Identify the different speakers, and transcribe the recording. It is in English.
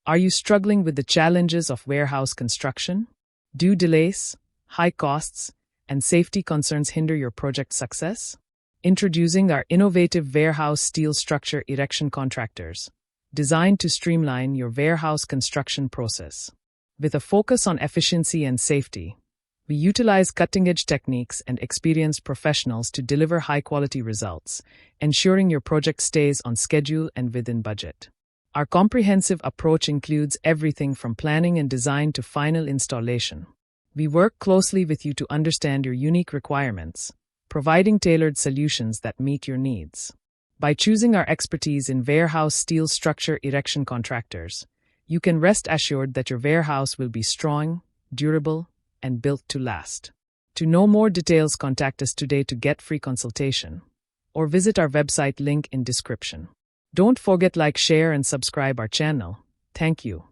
Speaker 1: Are you struggling with the challenges of warehouse construction? Do delays, high costs, and safety concerns hinder your project success? Introducing our innovative warehouse steel structure erection contractors, designed to streamline your warehouse construction process. With a focus on efficiency and safety, we utilize cutting-edge techniques and experienced professionals to deliver high-quality results, ensuring your project stays on schedule and within budget. Our comprehensive approach includes everything from planning and design to final installation. We work closely with you to understand your unique requirements, providing tailored solutions that meet your needs. By choosing our expertise in warehouse steel structure erection contractors, you can rest assured that your warehouse will be strong, durable, and built to last. To know more details, contact us today to get free consultation, or visit our website link in description. Don't forget like, share, and subscribe our channel. Thank you.